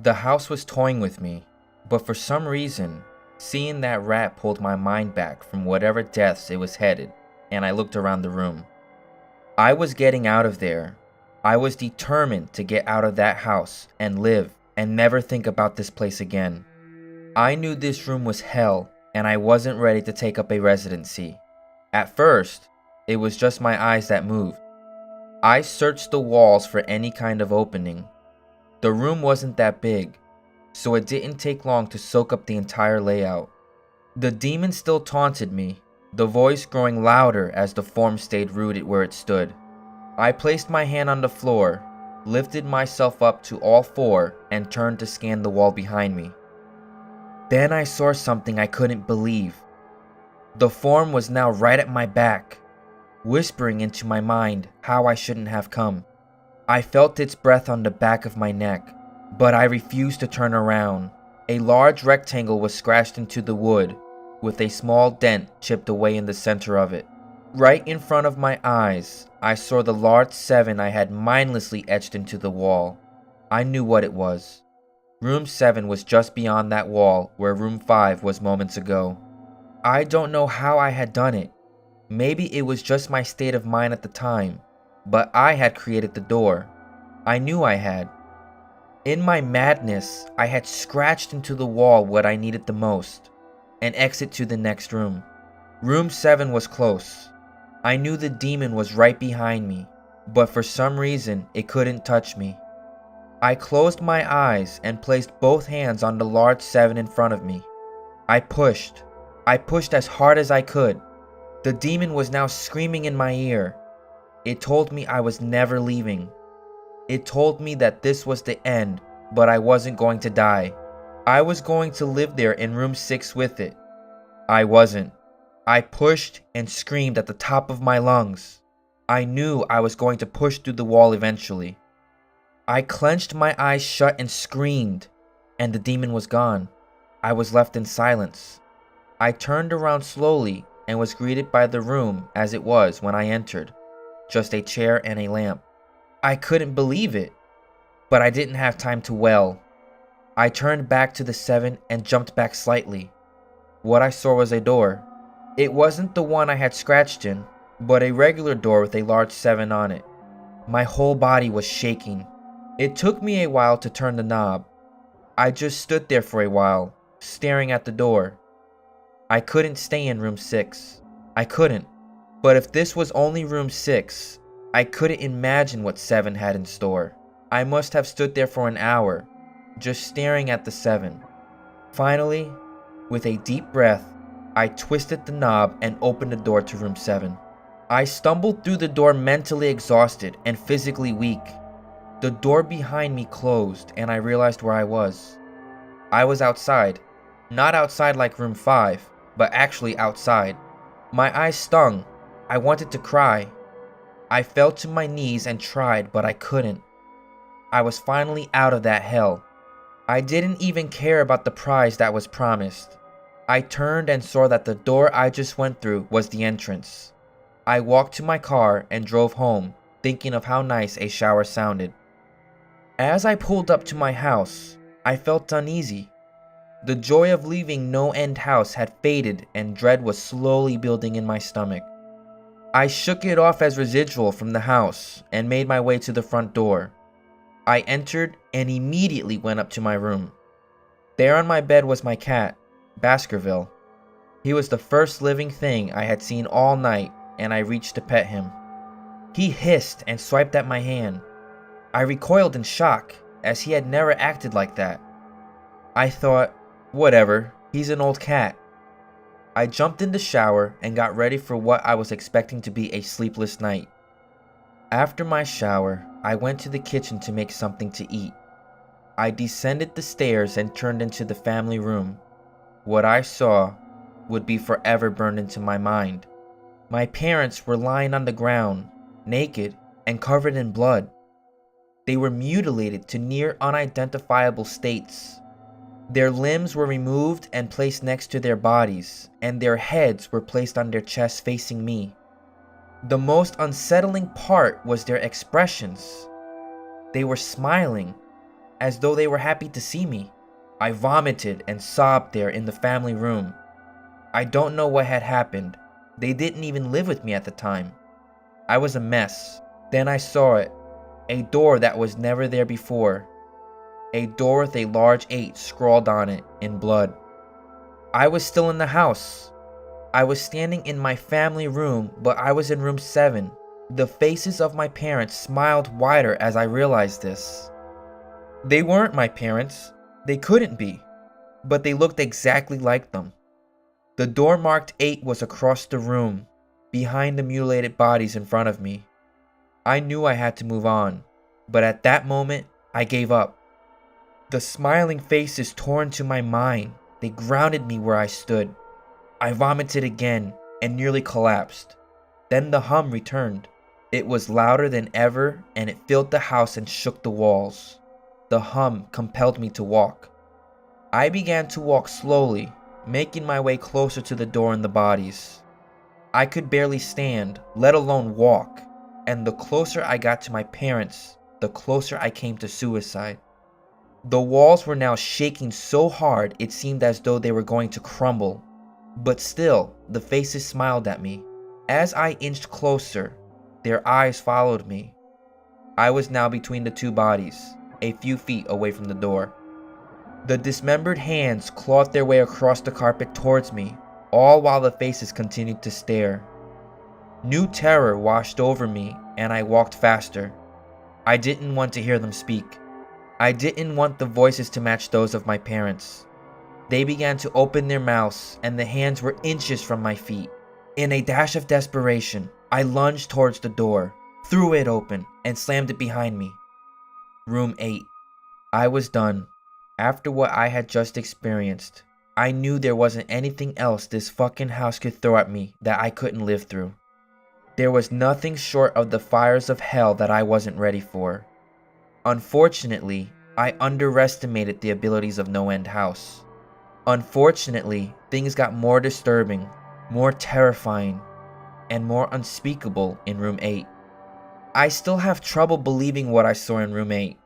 The house was toying with me, but for some reason, seeing that rat pulled my mind back from whatever depths it was headed, and I looked around the room. I was getting out of there. I was determined to get out of that house and live and never think about this place again. I knew this room was hell, and I wasn't ready to take up a residency. At first, it was just my eyes that moved. I searched the walls for any kind of opening. The room wasn't that big, so it didn't take long to soak up the entire layout. The demon still taunted me, the voice growing louder as the form stayed rooted where it stood. I placed my hand on the floor, lifted myself up to all four, and turned to scan the wall behind me. Then I saw something I couldn't believe. The form was now right at my back, whispering into my mind how I shouldn't have come. I felt its breath on the back of my neck, but I refused to turn around. A large rectangle was scratched into the wood, with a small dent chipped away in the center of it. Right in front of my eyes, I saw the large 7 I had mindlessly etched into the wall. I knew what it was. Room 7 was just beyond that wall where room 5 was moments ago. I don't know how I had done it. Maybe it was just my state of mind at the time, but I had created the door. I knew I had. In my madness, I had scratched into the wall what I needed the most, an exit to the next room. Room 7 was close. I knew the demon was right behind me, but for some reason it couldn't touch me. I closed my eyes and placed both hands on the large 7 in front of me. I pushed as hard as I could. The demon was now screaming in my ear. It told me I was never leaving. It told me that this was the end, but I wasn't going to die. I was going to live there in room 6 with it. I wasn't. I pushed and screamed at the top of my lungs. I knew I was going to push through the wall eventually. I clenched my eyes shut and screamed, and the demon was gone. I was left in silence. I turned around slowly and was greeted by the room as it was when I entered, just a chair and a lamp. I couldn't believe it, but I didn't have time to wail. I turned back to the 7 and jumped back slightly. What I saw was a door. It wasn't the one I had scratched in, but a regular door with a large 7 on it. My whole body was shaking. It took me a while to turn the knob. I just stood there for a while, staring at the door. I couldn't stay in room 6. I couldn't. But if this was only room 6, I couldn't imagine what 7 had in store. I must have stood there for an hour, just staring at the 7. Finally, with a deep breath, I twisted the knob and opened the door to room 7. I stumbled through the door mentally exhausted and physically weak. The door behind me closed and I realized where I was. I was outside. Not outside like room 5, but actually outside. My eyes stung. I wanted to cry. I fell to my knees and tried, but I couldn't. I was finally out of that hell. I didn't even care about the prize that was promised. I turned and saw that the door I just went through was the entrance. I walked to my car and drove home, thinking of how nice a shower sounded. As I pulled up to my house, I felt uneasy. The joy of leaving No End House had faded and dread was slowly building in my stomach. I shook it off as residual from the house and made my way to the front door. I entered and immediately went up to my room. There on my bed was my cat, Baskerville. He was the first living thing I had seen all night, and I reached to pet him. He hissed and swiped at my hand. I recoiled in shock, as he had never acted like that. I thought, whatever, he's an old cat. I jumped in the shower and got ready for what I was expecting to be a sleepless night. After my shower, I went to the kitchen to make something to eat. I descended the stairs and turned into the family room. What I saw would be forever burned into my mind. My parents were lying on the ground, naked and covered in blood. They were mutilated to near unidentifiable states. Their limbs were removed and placed next to their bodies, and their heads were placed on their chests facing me. The most unsettling part was their expressions. They were smiling, as though they were happy to see me. I vomited and sobbed there in the family room. I don't know what had happened. They didn't even live with me at the time. I was a mess. Then I saw it. A door that was never there before. A door with a large 8 scrawled on it in blood. I was still in the house. I was standing in my family room, but I was in room 7. The faces of my parents smiled wider as I realized this. They weren't my parents. They couldn't be. But they looked exactly like them. The door marked 8 was across the room, behind the mutilated bodies in front of me. I knew I had to move on, but at that moment, I gave up. The smiling faces tore into my mind. They grounded me where I stood. I vomited again and nearly collapsed. Then the hum returned. It was louder than ever, and it filled the house and shook the walls. The hum compelled me to walk. I began to walk slowly, making my way closer to the door and the bodies. I could barely stand, let alone walk, and the closer I got to my parents, the closer I came to suicide. The walls were now shaking so hard it seemed as though they were going to crumble. But still, the faces smiled at me. As I inched closer, their eyes followed me. I was now between the 2 bodies, a few feet away from the door. The dismembered hands clawed their way across the carpet towards me, all while the faces continued to stare. New terror washed over me, and I walked faster. I didn't want to hear them speak. I didn't want the voices to match those of my parents. They began to open their mouths, and the hands were inches from my feet. In a dash of desperation, I lunged towards the door, threw it open, and slammed it behind me. Room 8. I was done. After what I had just experienced, I knew there wasn't anything else this fucking house could throw at me that I couldn't live through. There was nothing short of the fires of hell that I wasn't ready for. Unfortunately, I underestimated the abilities of No End House. Unfortunately, things got more disturbing, more terrifying, and more unspeakable in room 8. I still have trouble believing what I saw in room 8.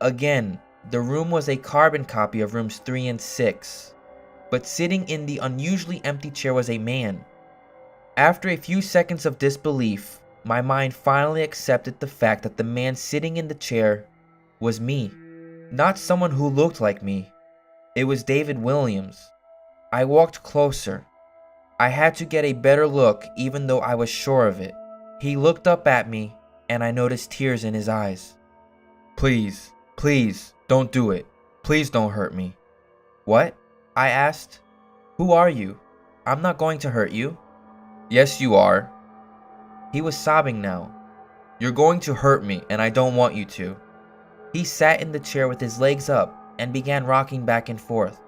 Again, the room was a carbon copy of rooms 3 and 6, but sitting in the unusually empty chair was a man. After a few seconds of disbelief, my mind finally accepted the fact that the man sitting in the chair was me, not someone who looked like me. It was David Williams. I walked closer. I had to get a better look even though I was sure of it. He looked up at me, and I noticed tears in his eyes. Please, don't do it. Please don't hurt me. What? I asked. Who are you? I'm not going to hurt you. Yes, you are. He was sobbing now. You're going to hurt me, and I don't want you to. He sat in the chair with his legs up and began rocking back and forth.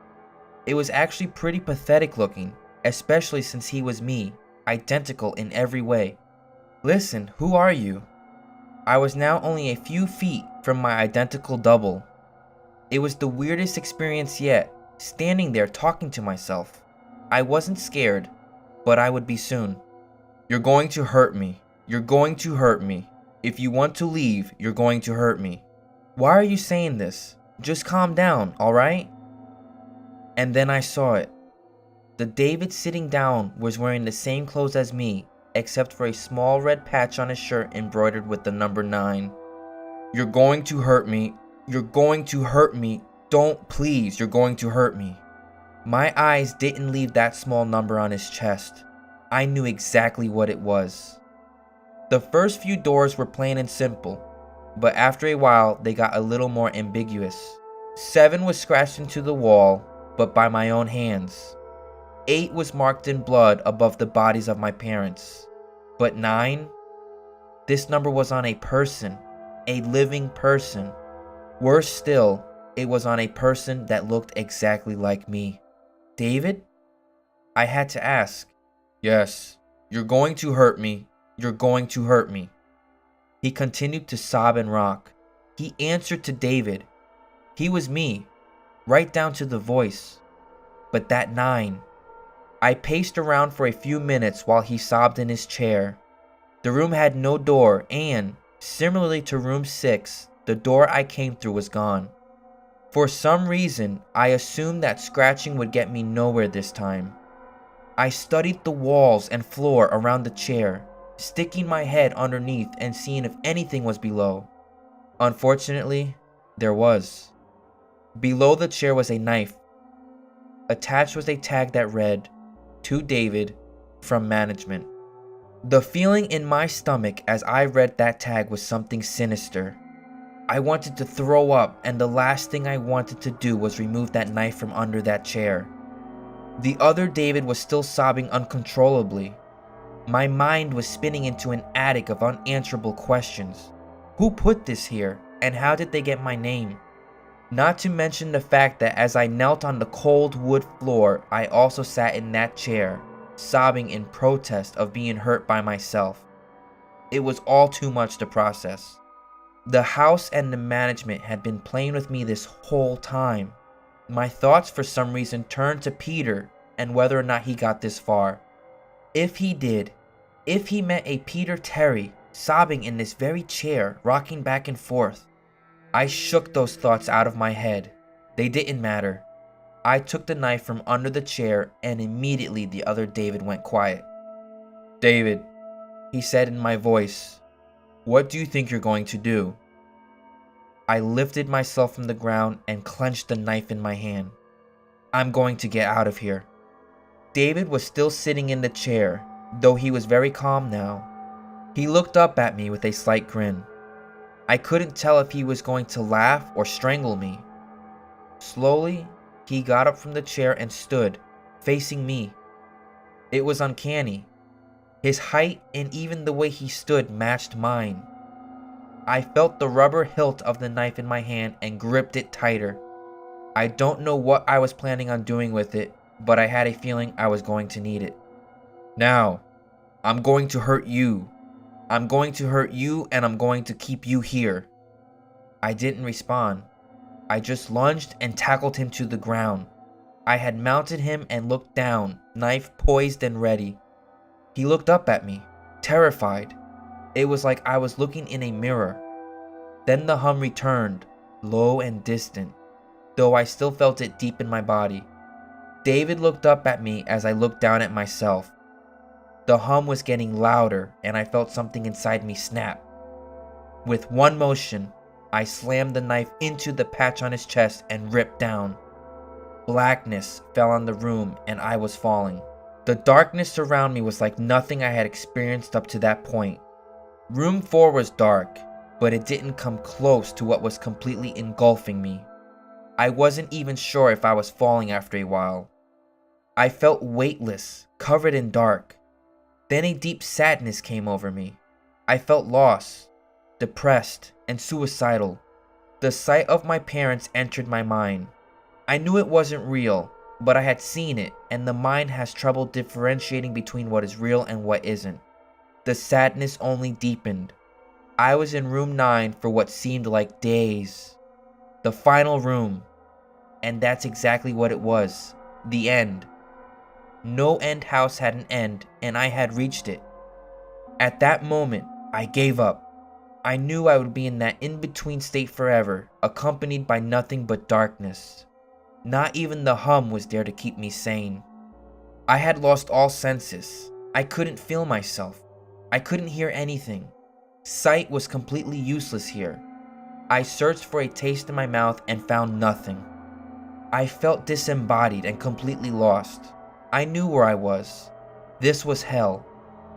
It was actually pretty pathetic looking, especially since he was me, identical in every way. Listen, who are you? I was now only a few feet from my identical double. It was the weirdest experience yet, standing there talking to myself. I wasn't scared, but I would be soon. You're going to hurt me. You're going to hurt me. If you want to leave, you're going to hurt me. Why are you saying this? Just calm down, alright? And then I saw it. The David sitting down was wearing the same clothes as me, except for a small red patch on his shirt embroidered with the number 9. You're going to hurt me. You're going to hurt me. Don't, please, you're going to hurt me. My eyes didn't leave that small number on his chest. I knew exactly what it was. The first few doors were plain and simple, but after a while they got a little more ambiguous. 7 was scratched into the wall, but by my own hands. 8 was marked in blood above the bodies of my parents. But 9? This number was on a person, a living person. Worse still, it was on a person that looked exactly like me. David? I had to ask. Yes, you're going to hurt me. You're going to hurt me. He continued to sob and rock. He answered to David. He was me, right down to the voice. But that 9. I paced around for a few minutes while he sobbed in his chair. The room had no door and, similarly to room 6, the door I came through was gone. For some reason, I assumed that scratching would get me nowhere this time. I studied the walls and floor around the chair, sticking my head underneath and seeing if anything was below. Unfortunately, there was. Below the chair was a knife. Attached was a tag that read, "To David, from management." The feeling in my stomach as I read that tag was something sinister. I wanted to throw up, and the last thing I wanted to do was remove that knife from under that chair. The other David was still sobbing uncontrollably. My mind was spinning into an attic of unanswerable questions. Who put this here, and how did they get my name? Not to mention the fact that as I knelt on the cold wood floor, I also sat in that chair, sobbing in protest of being hurt by myself. It was all too much to process. The house and the management had been playing with me this whole time. My thoughts for some reason turned to Peter and whether or not he got this far. If he did, if he met a Peter Terry sobbing in this very chair, rocking back and forth. I shook those thoughts out of my head. They didn't matter. I took the knife from under the chair and immediately the other David went quiet. "David," he said in my voice, "what do you think you're going to do?" I lifted myself from the ground and clenched the knife in my hand. "I'm going to get out of here." David was still sitting in the chair, though he was very calm now. He looked up at me with a slight grin. I couldn't tell if he was going to laugh or strangle me. Slowly, he got up from the chair and stood, facing me. It was uncanny. His height and even the way he stood matched mine. I felt the rubber hilt of the knife in my hand and gripped it tighter. I don't know what I was planning on doing with it, but I had a feeling I was going to need it. "Now, I'm going to hurt you. I'm going to hurt you and I'm going to keep you here." I didn't respond. I just lunged and tackled him to the ground. I had mounted him and looked down, knife poised and ready. He looked up at me, terrified. It was like I was looking in a mirror. Then the hum returned, low and distant, though I still felt it deep in my body. David looked up at me as I looked down at myself. The hum was getting louder and I felt something inside me snap. With one motion, I slammed the knife into the patch on his chest and ripped down. Blackness fell on the room and I was falling. The darkness around me was like nothing I had experienced up to that point. Room 4 was dark, but it didn't come close to what was completely engulfing me. I wasn't even sure if I was falling after a while. I felt weightless, covered in dark. Then a deep sadness came over me. I felt lost, depressed, and suicidal. The sight of my parents entered my mind. I knew it wasn't real, but I had seen it, and the mind has trouble differentiating between what is real and what isn't. The sadness only deepened. I was in room 9 for what seemed like days. The final room. And that's exactly what it was. The end. No end house had an end, and I had reached it. At that moment, I gave up. I knew I would be in that in-between state forever, accompanied by nothing but darkness. Not even the hum was there to keep me sane. I had lost all senses. I couldn't feel myself. I couldn't hear anything. Sight was completely useless here. I searched for a taste in my mouth and found nothing. I felt disembodied and completely lost. I knew where I was. This was hell.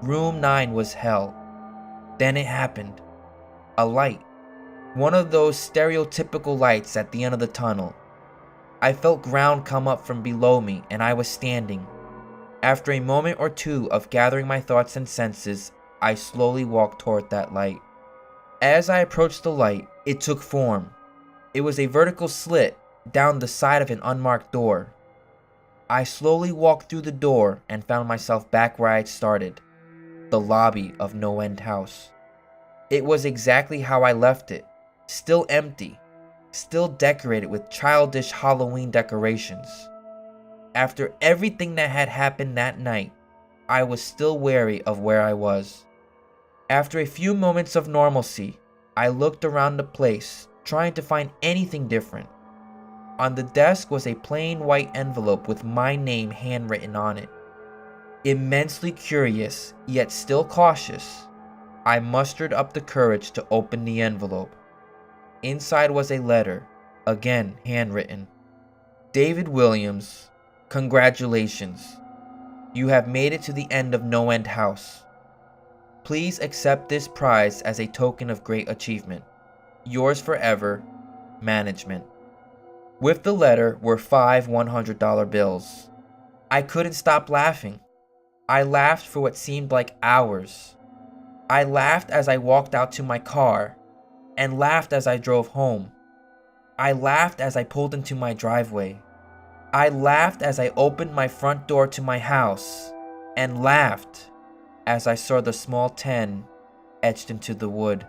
Room 9 was hell. Then it happened. A light. One of those stereotypical lights at the end of the tunnel. I felt ground come up from below me and I was standing. After a moment or two of gathering my thoughts and senses, I slowly walked toward that light. As I approached the light, it took form. It was a vertical slit down the side of an unmarked door. I slowly walked through the door and found myself back where I had started, the lobby of No End House. It was exactly how I left it, still empty, still decorated with childish Halloween decorations. After everything that had happened that night, I was still wary of where I was. After a few moments of normalcy, I looked around the place, trying to find anything different. On the desk was a plain white envelope with my name handwritten on it. Immensely curious, yet still cautious, I mustered up the courage to open the envelope. Inside was a letter, again handwritten. David Williams, congratulations. You have made it to the end of No End House. Please accept this prize as a token of great achievement. Yours forever, Management. With the letter were 5 $100 bills. I couldn't stop laughing. I laughed for what seemed like hours. I laughed as I walked out to my car, and laughed as I drove home. I laughed as I pulled into my driveway. I laughed as I opened my front door to my house, and laughed as I saw the small 10 etched into the wood.